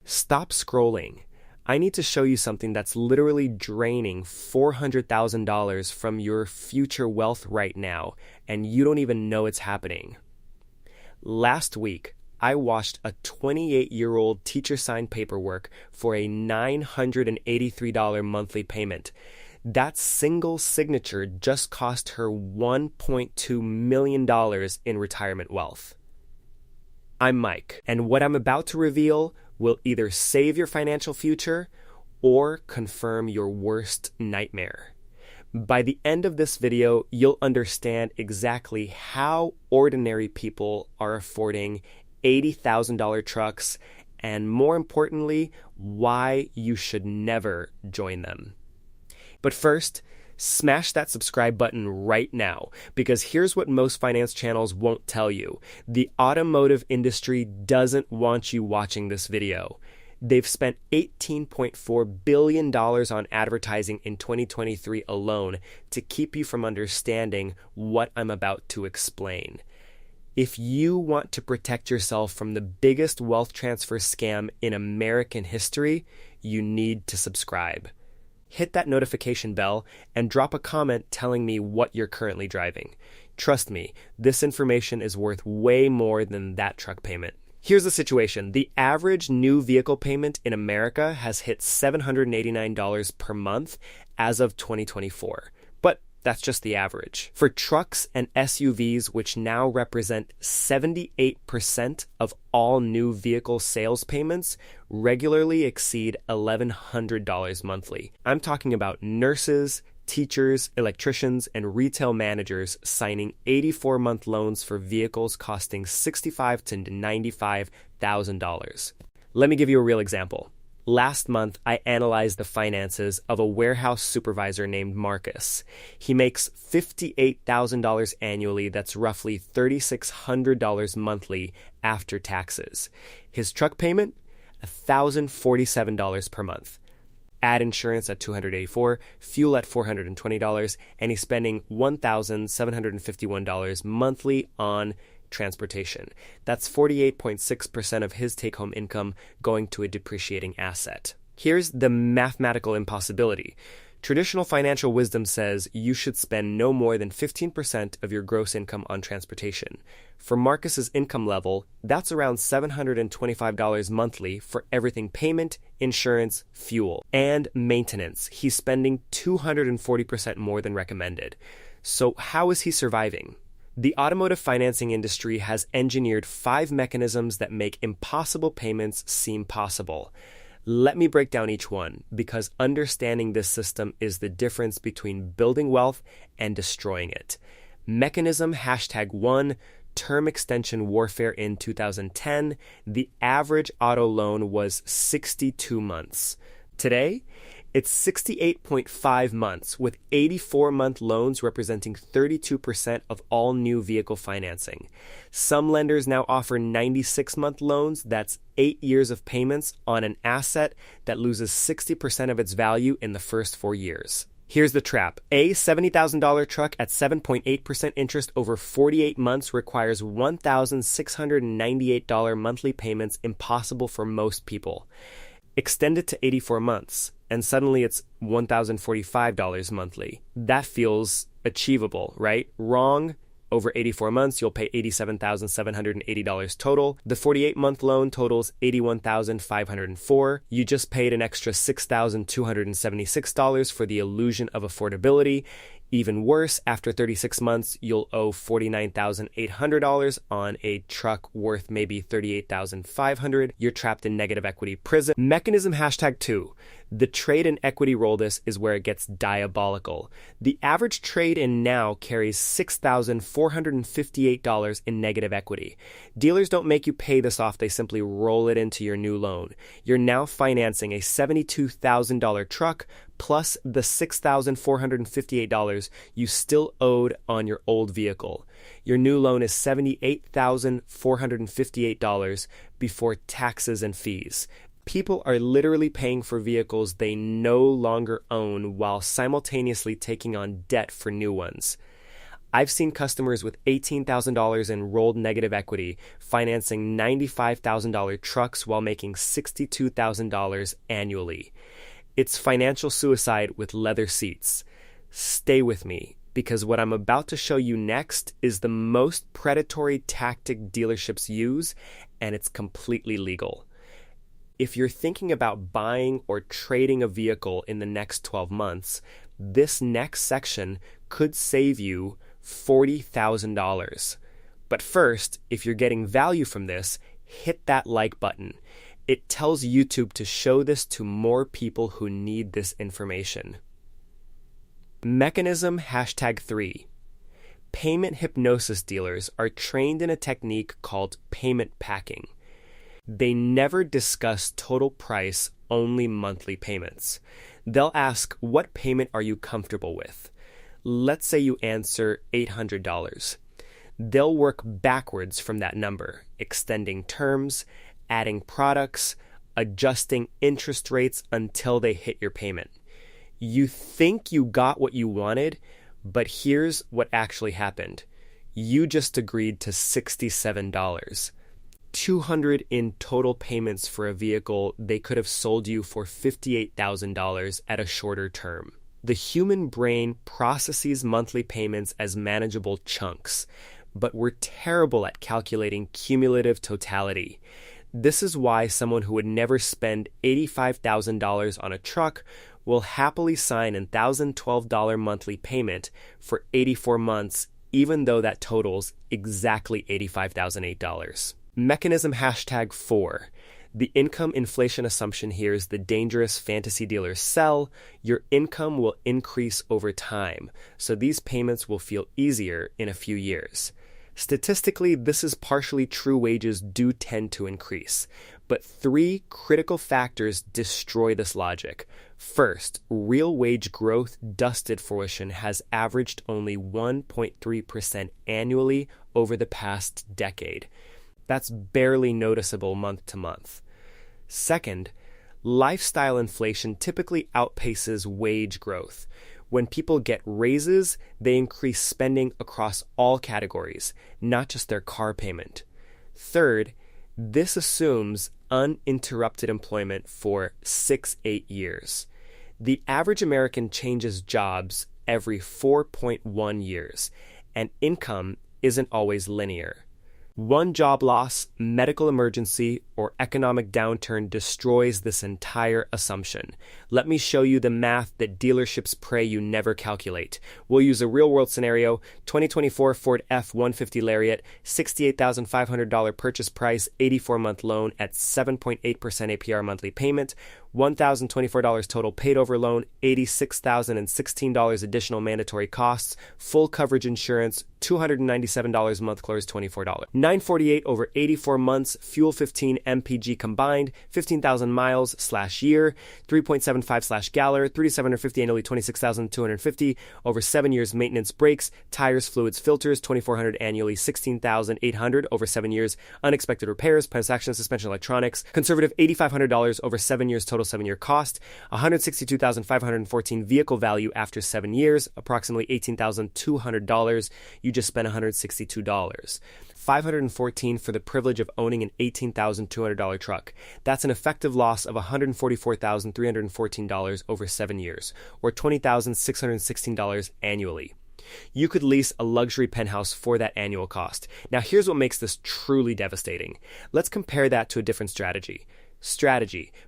Stop scrolling. I need to show you something that's literally draining $400,000 from your future wealth right now, and you don't even know it's happening. Last week, I watched a 28-year-old teacher sign paperwork for a $983 monthly payment. That single signature just cost her $1.2 million in retirement wealth. I'm Mike, and what I'm about to reveal will either save your financial future or confirm your worst nightmare. By the end of this video, you'll understand exactly how ordinary people are affording $80,000 trucks, and more importantly, why you should never join them. But first, smash that subscribe button right now, because here's what most finance channels won't tell you. The automotive industry doesn't want you watching this video. They've spent $18.4 billion on advertising in 2023 alone to keep you from understanding what I'm about to explain. If you want to protect yourself from the biggest wealth transfer scam in American history, you need to subscribe. Hit that notification bell and drop a comment telling me what you're currently driving. Trust me, this information is worth way more than that truck payment. Here's the situation. The average new vehicle payment in America has hit $789 per month as of 2024. But that's just the average. For trucks and SUVs, which now represent 78% of all new vehicle sales payments, regularly exceed $1,100 monthly. I'm talking about nurses, teachers, electricians, and retail managers signing 84-month loans for vehicles costing $65,000 to $95,000. Let me give you a real example. Last month, I analyzed the finances of a warehouse supervisor named Marcus. He makes $58,000 annually. That's roughly $3,600 monthly after taxes. His truck payment, $1,047 per month. Add insurance at $284, fuel at $420, and he's spending $1,751 monthly on transportation. That's 48.6% of his take-home income going to a depreciating asset. Here's the mathematical impossibility. Traditional financial wisdom says you should spend no more than 15% of your gross income on transportation. For Marcus's income level, that's around $725 monthly for everything payment, insurance, fuel, and maintenance. He's spending 240% more than recommended. So how is he surviving? The automotive financing industry has engineered 5 mechanisms that make impossible payments seem possible. Let me break down each one, because understanding this system is the difference between building wealth and destroying it. Mechanism #1, term extension warfare in 2010, the average auto loan was 62 months. Today, it's 68.5 months, with 84-month loans representing 32% of all new vehicle financing. Some lenders now offer 96-month loans. That's 8 years of payments on an asset that loses 60% of its value in the first 4 years. Here's the trap. A $70,000 truck at 7.8% interest over 48 months requires $1,698 monthly payments, impossible for most people. Extend it to 84 months, and suddenly it's $1,045 monthly. That feels achievable, right? Wrong. Over 84 months, you'll pay $87,780 total. The 48-month loan totals $81,504. You just paid an extra $6,276 for the illusion of affordability. Even worse, after 36 months, you'll owe $49,800 on a truck worth maybe $38,500. You're trapped in negative equity prison. Mechanism #2. The trade and equity roll this is where it gets diabolical. The average trade in now carries $6,458 in negative equity. Dealers don't make you pay this off, they simply roll it into your new loan. You're now financing a $72,000 truck plus the $6,458 you still owed on your old vehicle. Your new loan is $78,458 before taxes and fees. People are literally paying for vehicles they no longer own while simultaneously taking on debt for new ones. I've seen customers with $18,000 in rolled negative equity financing $95,000 trucks while making $62,000 annually. It's financial suicide with leather seats. Stay with me, because what I'm about to show you next is the most predatory tactic dealerships use, and it's completely legal. If you're thinking about buying or trading a vehicle in the next 12 months, this next section could save you $40,000. But first, if you're getting value from this, hit that like button. It tells YouTube to show this to more people who need this information. Mechanism #3. Payment hypnosis dealers are trained in a technique called payment packing. They never discuss total price, only monthly payments. They'll ask, what payment are you comfortable with? Let's say you answer $800. They'll work backwards from that number, extending terms, adding products, adjusting interest rates until they hit your payment. You think you got what you wanted, but here's what actually happened. You just agreed to $67. $200 in total payments for a vehicle they could have sold you for $58,000 at a shorter term. The human brain processes monthly payments as manageable chunks, but we're terrible at calculating cumulative totality. This is why someone who would never spend $85,000 on a truck will happily sign a $1,012 monthly payment for 84 months, even though that totals exactly $85,008. Mechanism #4. The income inflation assumption here is the dangerous fantasy dealers sell. Your income will increase over time, so these payments will feel easier in a few years. Statistically, this is partially true. Wages do tend to increase, but 3 critical factors destroy this logic. First, real wage growth dusted fruition has averaged only 1.3% annually over the past decade. That's barely noticeable month to month. Second, lifestyle inflation typically outpaces wage growth. When people get raises, they increase spending across all categories, not just their car payment. Third, this assumes uninterrupted employment for 6-8 years. The average American changes jobs every 4.1 years, and income isn't always linear. One job loss, medical emergency, or economic downturn destroys this entire assumption. Let me show you the math that dealerships pray you never calculate. We'll use a real-world scenario. 2024 Ford F-150 Lariat, $68,500 purchase price, 84-month loan at 7.8% APR monthly payment, $1,024 total paid over loan, $86,016 additional mandatory costs, full coverage insurance, $297 a month, close $24. $948 over 84 months, fuel 15 MPG combined, 15,000 miles/year, 3.75/gallon, $3,750 annually, $26,250 over 7 years, maintenance, brakes, tires, fluids, filters, $2,400 annually, $16,800 over 7 years, unexpected repairs, transaction, suspension, electronics, conservative $8,500 over 7 years, total 7-year cost, $162,514 vehicle value after 7 years, approximately $18,200. You just spent $162. $514 for the privilege of owning an $18,200 truck. That's an effective loss of $144,314 over 7 years, or $20,616 annually. You could lease a luxury penthouse for that annual cost. Now, here's what makes this truly devastating. Let's compare that to a different strategy.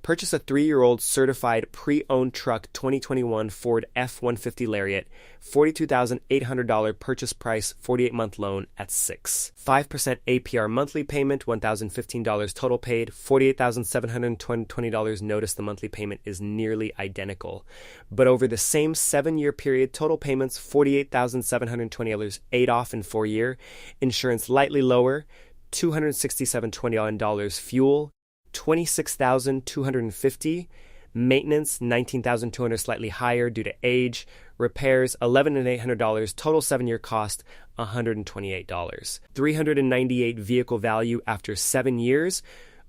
Purchase a 3-year-old certified pre-owned truck 2021 Ford F-150 Lariat, $42,800 purchase price, 48-month loan at 6%. 5% APR monthly payment, $1,015 total paid, $48,720 notice the monthly payment is nearly identical. But over the same 7-year period, total payments, $48,720 paid off in 4 years, insurance lightly lower, $267.20 fuel, $26,250, maintenance $19,200 slightly higher due to age, repairs $11,800, total 7-year cost $128. $398 vehicle value after 7 years,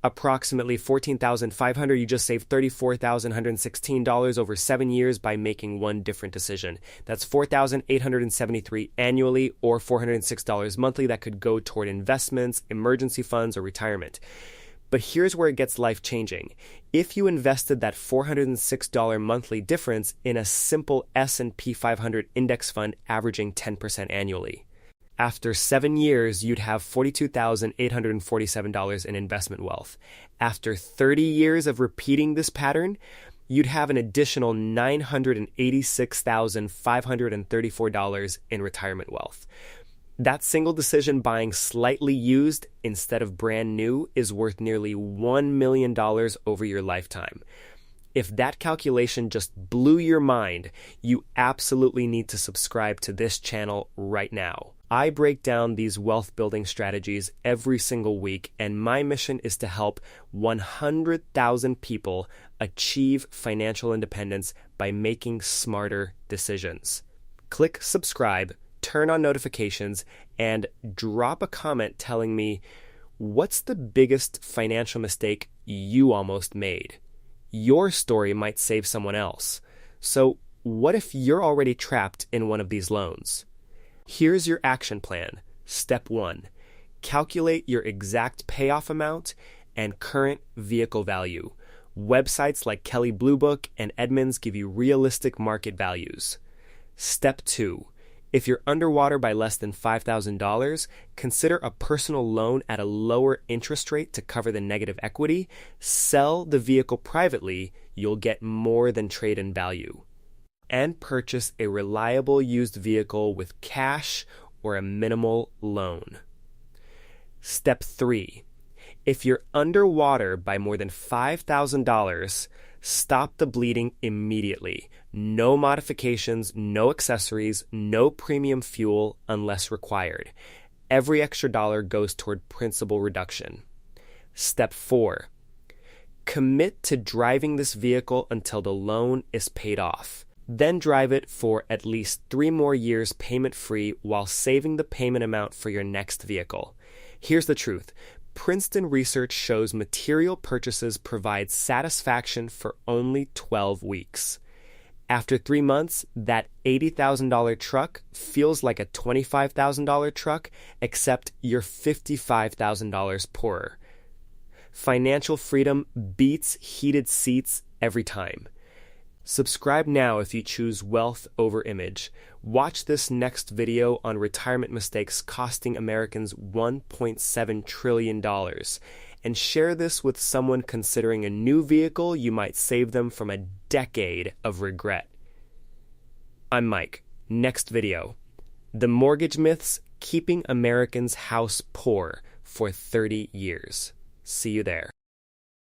approximately $14,500. You just saved $34,116 over 7 years by making one different decision. That's $4,873 annually or $406 monthly that could go toward investments, emergency funds, or retirement. But here's where it gets life-changing. If you invested that $406 monthly difference in a simple S&P 500 index fund averaging 10% annually, after 7 years, you'd have $42,847 in investment wealth. After 30 years of repeating this pattern, you'd have an additional $986,534 in retirement wealth. That single decision buying slightly used instead of brand new is worth nearly $1 million over your lifetime. If that calculation just blew your mind, you absolutely need to subscribe to this channel right now. I break down these wealth building strategies every single week, and my mission is to help 100,000 people achieve financial independence by making smarter decisions. Click subscribe, turn on notifications, and drop a comment telling me what's the biggest financial mistake you almost made. Your story might save someone else. So what if you're already trapped in one of these loans? Here's your action plan. Step 1. Calculate your exact payoff amount and current vehicle value. Websites like Kelley Blue Book and Edmunds give you realistic market values. Step 2. If you're underwater by less than $5,000, consider a personal loan at a lower interest rate to cover the negative equity. Sell the vehicle privately, you'll get more than trade-in value. And purchase a reliable used vehicle with cash or a minimal loan. Step 3. If you're underwater by more than $5,000, stop the bleeding immediately. No modifications, no accessories, no premium fuel unless required. Every extra dollar goes toward principal reduction. Step 4. Commit to driving this vehicle until the loan is paid off. Then drive it for at least 3 more years payment-free while saving the payment amount for your next vehicle. Here's the truth. Princeton research shows material purchases provide satisfaction for only 12 weeks. After 3 months, that $80,000 truck feels like a $25,000 truck, except you're $55,000 poorer. Financial freedom beats heated seats every time. Subscribe now if you choose wealth over image. Watch this next video on retirement mistakes costing Americans $1.7 trillion. And share this with someone considering a new vehicle. You might save them from a decade of regret. I'm Mike. Next video. The mortgage myths keeping Americans house poor for 30 years. See you there.